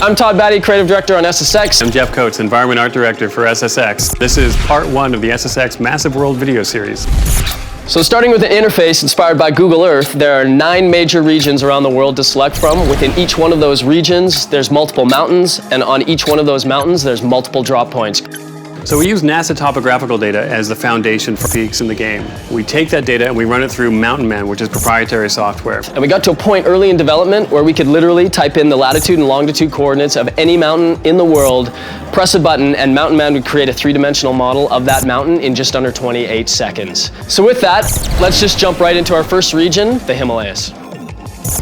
I'm Todd Batty, Creative Director on SSX. I'm Jeff Coates, Environment Art Director for SSX. This is part 1 of the SSX Massive World video series. So starting with an interface inspired by Google Earth, there are 9 major regions around the world to select from. Within each one of those regions, there's multiple mountains, and on each one of those mountains, there's multiple drop points. So we use NASA topographical data as the foundation for peaks in the game. We take that data and we run it through Mountain Man, which is proprietary software. And we got to a point early in development where we could literally type in the latitude and longitude coordinates of any mountain in the world, press a button, and Mountain Man would create a 3-dimensional model of that mountain in just under 28 seconds. So with that, let's just jump right into our first region, the Himalayas.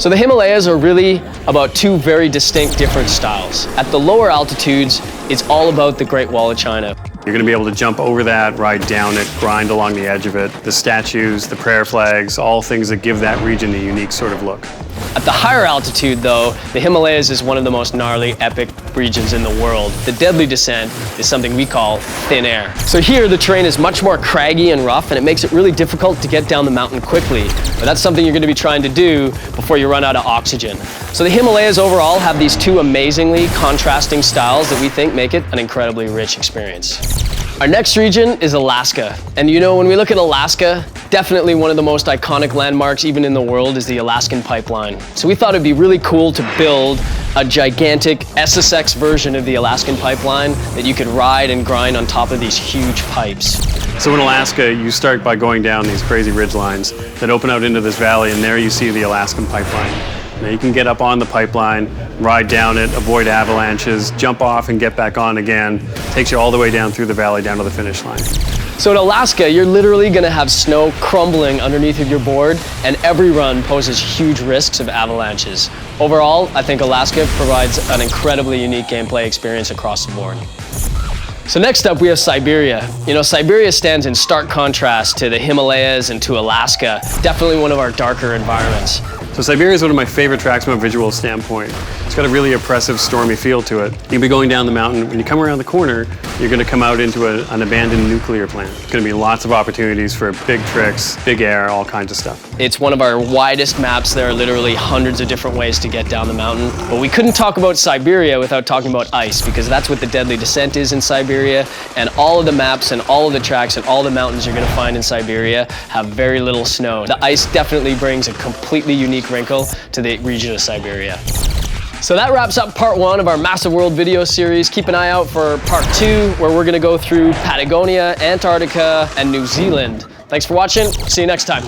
So the Himalayas are really about 2 very distinct different styles. At the lower altitudes, it's all about the Great Wall of China. You're going to be able to jump over that, ride down it, grind along the edge of it. The statues, the prayer flags, all things that give that region a unique sort of look. At the higher altitude, though, the Himalayas is one of the most gnarly, epic regions in the world. The Deadly Descent is something we call thin air. So here, the terrain is much more craggy and rough, and it makes it really difficult to get down the mountain quickly. But that's something you're going to be trying to do before you run out of oxygen. So the Himalayas overall have these 2 amazingly contrasting styles that we think make it an incredibly rich experience. Our next region is Alaska. And you know, when we look at Alaska, definitely one of the most iconic landmarks even in the world is the Alaskan Pipeline. So we thought it'd be really cool to build a gigantic SSX version of the Alaskan Pipeline that you could ride and grind on top of these huge pipes. So in Alaska, you start by going down these crazy ridge lines that open out into this valley, and there you see the Alaskan Pipeline. Now you can get up on the pipeline, ride down it, avoid avalanches, jump off and get back on again. Takes you all the way down through the valley down to the finish line. So in Alaska, you're literally going to have snow crumbling underneath of your board, and every run poses huge risks of avalanches. Overall, I think Alaska provides an incredibly unique gameplay experience across the board. So next up, we have Siberia. You know, Siberia stands in stark contrast to the Himalayas and to Alaska. Definitely one of our darker environments. So Siberia is one of my favorite tracks from a visual standpoint. It's got a really oppressive, stormy feel to it. You'll be going down the mountain. When you come around the corner, you're going to come out into an abandoned nuclear plant. There's going to be lots of opportunities for big tricks, big air, all kinds of stuff. It's one of our widest maps. There are literally hundreds of different ways to get down the mountain. But we couldn't talk about Siberia without talking about ice, because that's what the Deadly Descent is in Siberia. And all of the maps and all of the tracks and all the mountains you're going to find in Siberia have very little snow. The ice definitely brings a completely unique wrinkle to the region of Siberia. So that wraps up part 1 of our Massive World video series. Keep an eye out for part 2, where we're going to go through Patagonia, Antarctica, and New Zealand. Thanks for watching. See you next time.